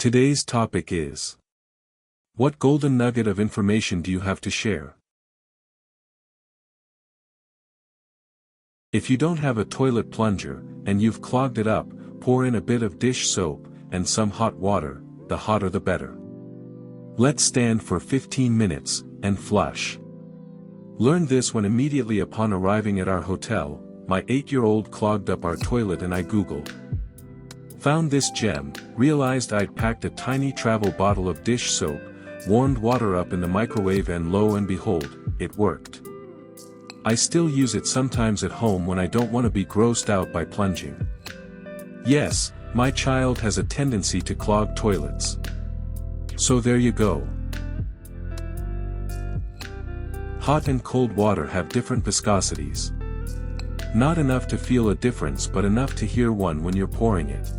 Today's topic is: what golden nugget of information do you have to share? If you don't have a toilet plunger, and you've clogged it up, pour in a bit of dish soap, and some hot water, the hotter the better. Let stand for 15 minutes, and flush. Learned this when immediately upon arriving at our hotel, my 8-year-old clogged up our toilet and I googled. Found this gem, realized I'd packed a tiny travel bottle of dish soap, warmed water up in the microwave and lo and behold, it worked. I still use it sometimes at home when I don't want to be grossed out by plunging. Yes, my child has a tendency to clog toilets. So there you go. Hot and cold water have different viscosities. Not enough to feel a difference but enough to hear one when you're pouring it.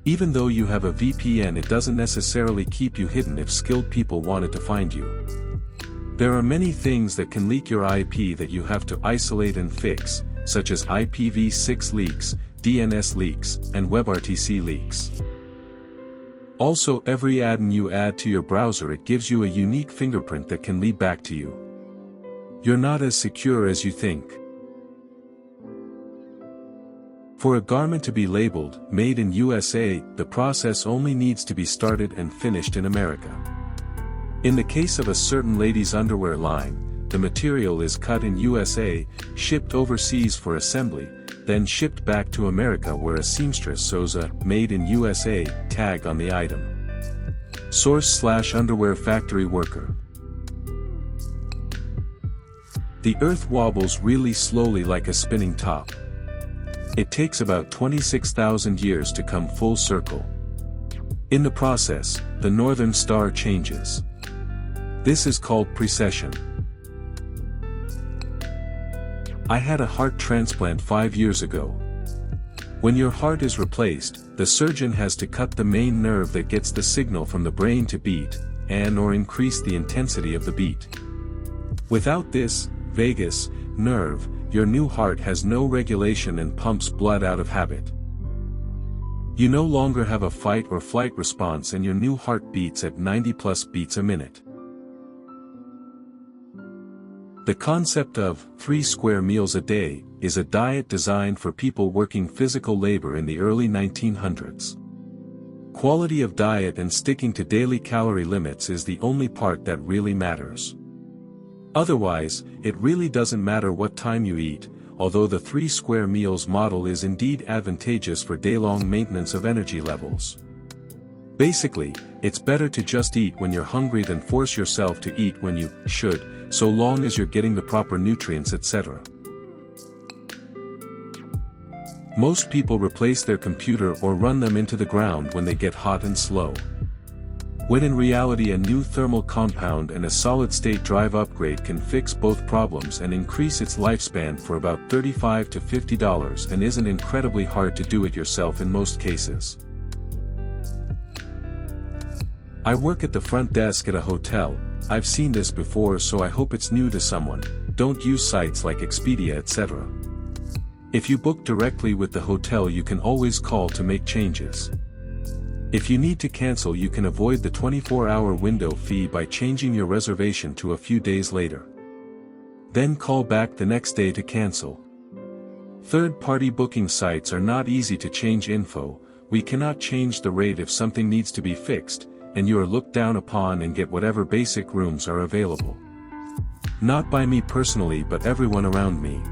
Even though you have a VPN, it doesn't necessarily keep you hidden if skilled people wanted to find you. There are many things that can leak your IP that you have to isolate and fix, such as IPv6 leaks, DNS leaks, and WebRTC leaks. Also, every add-in you add to your browser, it gives you a unique fingerprint that can lead back to you. You're not as secure as you think. For a garment to be labeled, "Made in USA," the process only needs to be started and finished in America. In the case of a certain ladies' underwear line, the material is cut in USA, shipped overseas for assembly, then shipped back to America where a seamstress sews a "Made in USA" tag on the item. Source/underwear factory worker. The earth wobbles really slowly like a spinning top. It takes about 26,000 years to come full circle. In the process, the northern star changes. This is called precession. I had a heart transplant 5 years ago. When your heart is replaced, the surgeon has to cut the main nerve that gets the signal from the brain to beat, or increase the intensity of the beat. Without this vagus nerve, your new heart has no regulation and pumps blood out of habit. You no longer have a fight or flight response and your new heart beats at 90+ beats a minute. The concept of 3 square meals a day is a diet designed for people working physical labor in the early 1900s. Quality of diet and sticking to daily calorie limits is the only part that really matters. Otherwise, it really doesn't matter what time you eat, although the 3 square meals model is indeed advantageous for day-long maintenance of energy levels. Basically, it's better to just eat when you're hungry than force yourself to eat when you should, so long as you're getting the proper nutrients, etc. Most people replace their computer or run them into the ground when they get hot and slow. When in reality a new thermal compound and a solid-state drive upgrade can fix both problems and increase its lifespan for about $35 to $50 and isn't incredibly hard to do it yourself in most cases. I work at the front desk at a hotel. I've seen this before, so I hope it's new to someone. Don't use sites like Expedia, etc. If you book directly with the hotel, you can always call to make changes. If you need to cancel, you can avoid the 24-hour window fee by changing your reservation to a few days later. Then call back the next day to cancel. Third-party booking sites are not easy to change info. We cannot change the rate if something needs to be fixed, and you are looked down upon and get whatever basic rooms are available. Not by me personally, but everyone around me.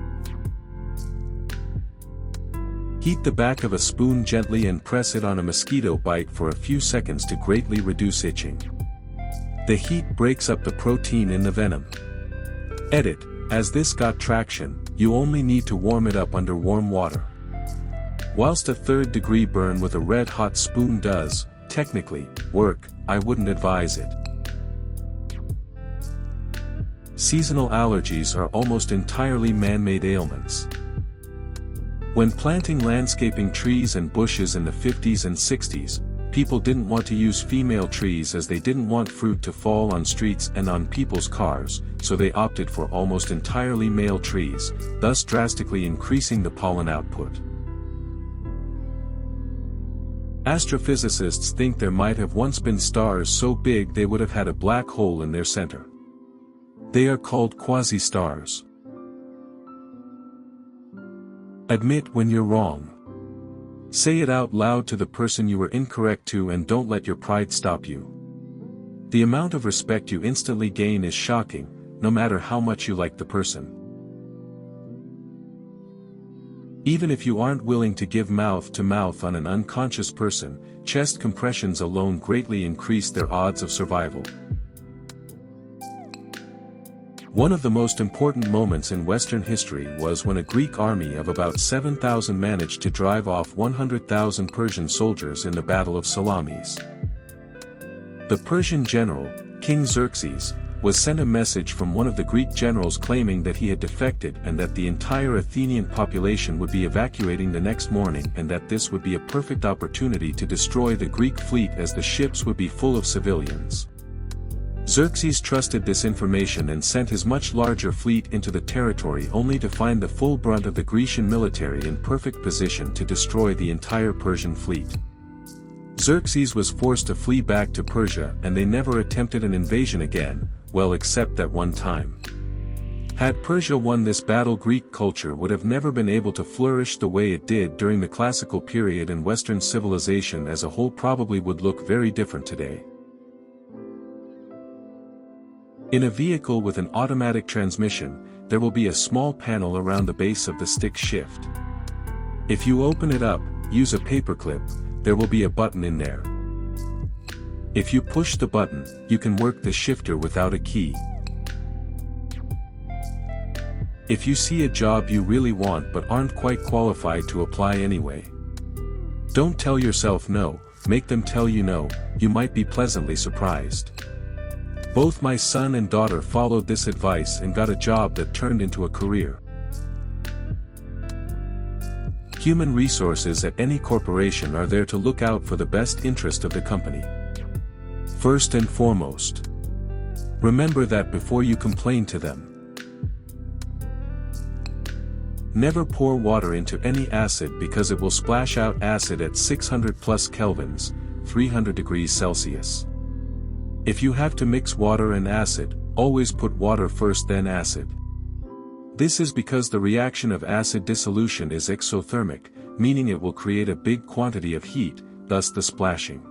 Heat the back of a spoon gently and press it on a mosquito bite for a few seconds to greatly reduce itching. The heat breaks up the protein in the venom. Edit: as this got traction, you only need to warm it up under warm water. Whilst a 3rd-degree burn with a red-hot spoon does, technically, work, I wouldn't advise it. Seasonal allergies are almost entirely man-made ailments. When planting landscaping trees and bushes in the 50s and 60s, people didn't want to use female trees as they didn't want fruit to fall on streets and on people's cars, so they opted for almost entirely male trees, thus drastically increasing the pollen output. Astrophysicists think there might have once been stars so big they would have had a black hole in their center. They are called quasi-stars. Admit when you're wrong. Say it out loud to the person you were incorrect to, and don't let your pride stop you. The amount of respect you instantly gain is shocking, no matter how much you like the person. Even if you aren't willing to give mouth-to-mouth on an unconscious person, chest compressions alone greatly increase their odds of survival. One of the most important moments in Western history was when a Greek army of about 7,000 managed to drive off 100,000 Persian soldiers in the Battle of Salamis. The Persian general, King Xerxes, was sent a message from one of the Greek generals claiming that he had defected and that the entire Athenian population would be evacuating the next morning, and that this would be a perfect opportunity to destroy the Greek fleet as the ships would be full of civilians. Xerxes trusted this information and sent his much larger fleet into the territory, only to find the full brunt of the Grecian military in perfect position to destroy the entire Persian fleet. Xerxes was forced to flee back to Persia, and they never attempted an invasion again, well, except that one time. Had Persia won this battle, Greek culture would have never been able to flourish the way it did during the classical period, and Western civilization as a whole probably would look very different today. In a vehicle with an automatic transmission, there will be a small panel around the base of the stick shift. If you open it up, use a paperclip, there will be a button in there. If you push the button, you can work the shifter without a key. If you see a job you really want but aren't quite qualified to apply anyway, don't tell yourself no, make them tell you no, you might be pleasantly surprised. Both my son and daughter followed this advice and got a job that turned into a career. Human resources at any corporation are there to look out for the best interest of the company. First and foremost, remember that before you complain to them. Never pour water into any acid, because it will splash out acid at 600 plus kelvins, 300 degrees Celsius. If you have to mix water and acid, always put water first then acid. This is because the reaction of acid dissolution is exothermic, meaning it will create a big quantity of heat, thus the splashing.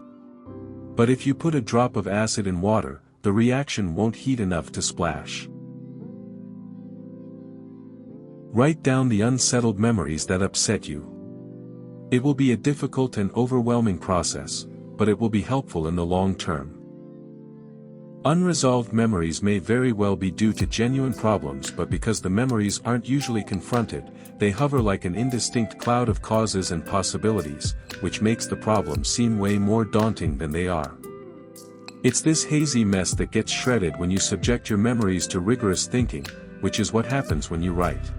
But if you put a drop of acid in water, the reaction won't heat enough to splash. Write down the unsettled memories that upset you. It will be a difficult and overwhelming process, but it will be helpful in the long term. Unresolved memories may very well be due to genuine problems, but because the memories aren't usually confronted, they hover like an indistinct cloud of causes and possibilities, which makes the problem seem way more daunting than they are. It's this hazy mess that gets shredded when you subject your memories to rigorous thinking, which is what happens when you write.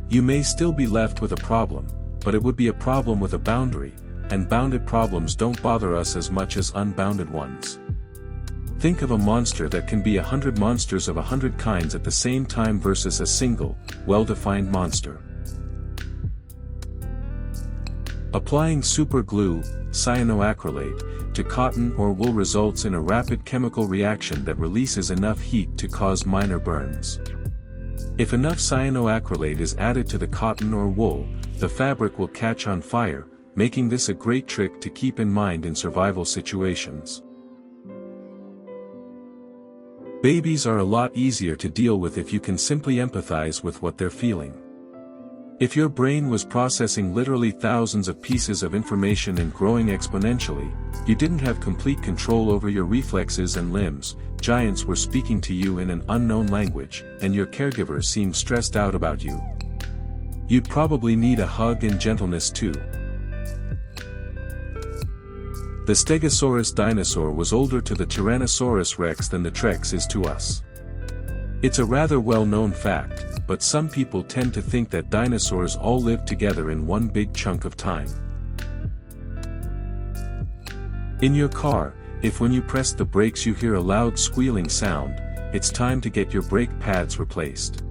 You may still be left with a problem, but it would be a problem with a boundary, and bounded problems don't bother us as much as unbounded ones. Think of a monster that can be 100 monsters of 100 kinds at the same time versus a single, well-defined monster. Applying super glue, cyanoacrylate, to cotton or wool results in a rapid chemical reaction that releases enough heat to cause minor burns. If enough cyanoacrylate is added to the cotton or wool, the fabric will catch on fire, making this a great trick to keep in mind in survival situations. Babies are a lot easier to deal with if you can simply empathize with what they're feeling. If your brain was processing literally thousands of pieces of information and growing exponentially, you didn't have complete control over your reflexes and limbs, giants were speaking to you in an unknown language, and your caregiver seemed stressed out about you. You'd probably need a hug and gentleness too. The Stegosaurus dinosaur was older to the Tyrannosaurus rex than the T-Rex is to us. It's a rather well-known fact, but some people tend to think that dinosaurs all lived together in one big chunk of time. In your car, if when you press the brakes you hear a loud squealing sound, it's time to get your brake pads replaced.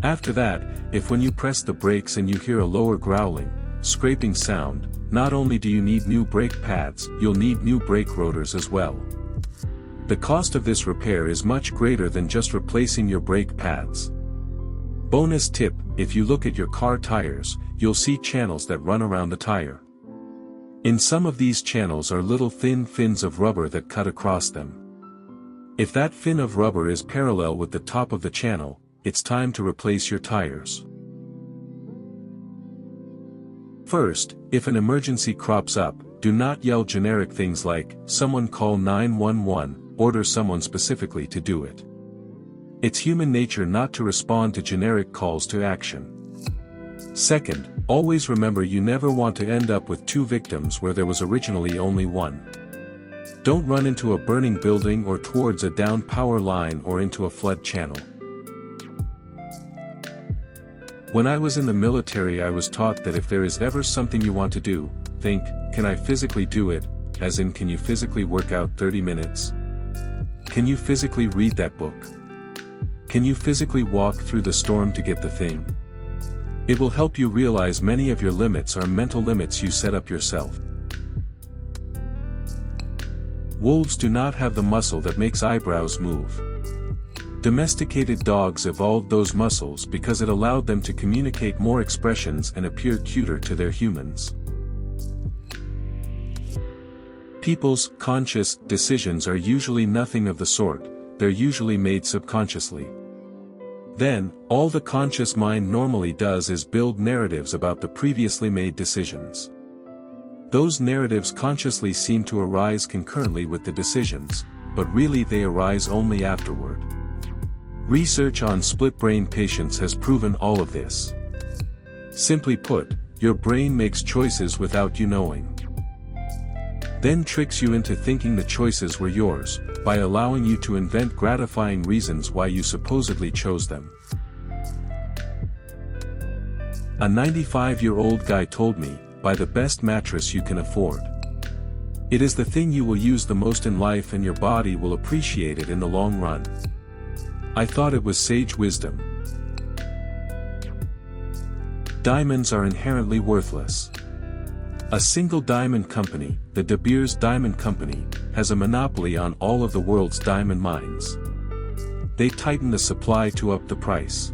After that, if when you press the brakes and you hear a lower growling, scraping sound, not only do you need new brake pads, you'll need new brake rotors as well. The cost of this repair is much greater than just replacing your brake pads. Bonus tip, if you look at your car tires, you'll see channels that run around the tire. In some of these channels are little thin fins of rubber that cut across them. If that fin of rubber is parallel with the top of the channel, it's time to replace your tires. First, if an emergency crops up, do not yell generic things like, "Someone call 911, order someone specifically to do it." It's human nature not to respond to generic calls to action. Second, always remember you never want to end up with two victims where there was originally only one. Don't run into a burning building or towards a downed power line or into a flood channel. When I was in the military, I was taught that if there is ever something you want to do, think, can I physically do it, as in can you physically work out 30 minutes? Can you physically read that book? Can you physically walk through the storm to get the thing? It will help you realize many of your limits are mental limits you set up yourself. Wolves do not have the muscle that makes eyebrows move. Domesticated dogs evolved those muscles because it allowed them to communicate more expressions and appear cuter to their humans. People's conscious decisions are usually nothing of the sort, they're usually made subconsciously. Then, all the conscious mind normally does is build narratives about the previously made decisions. Those narratives consciously seem to arise concurrently with the decisions, but really they arise only afterward. Research on split-brain patients has proven all of this. Simply put, your brain makes choices without you knowing. Then tricks you into thinking the choices were yours, by allowing you to invent gratifying reasons why you supposedly chose them. A 95-year-old guy told me, buy the best mattress you can afford. It is the thing you will use the most in life and your body will appreciate it in the long run. I thought it was sage wisdom. Diamonds are inherently worthless. A single diamond company, the De Beers Diamond Company, has a monopoly on all of the world's diamond mines. They tighten the supply to up the price.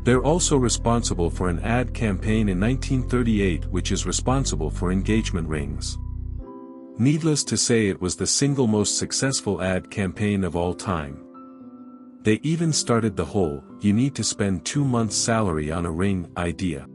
They're also responsible for an ad campaign in 1938 which is responsible for engagement rings. Needless to say, it was the single most successful ad campaign of all time. They even started the whole, you need to spend 2 months' salary on a ring idea.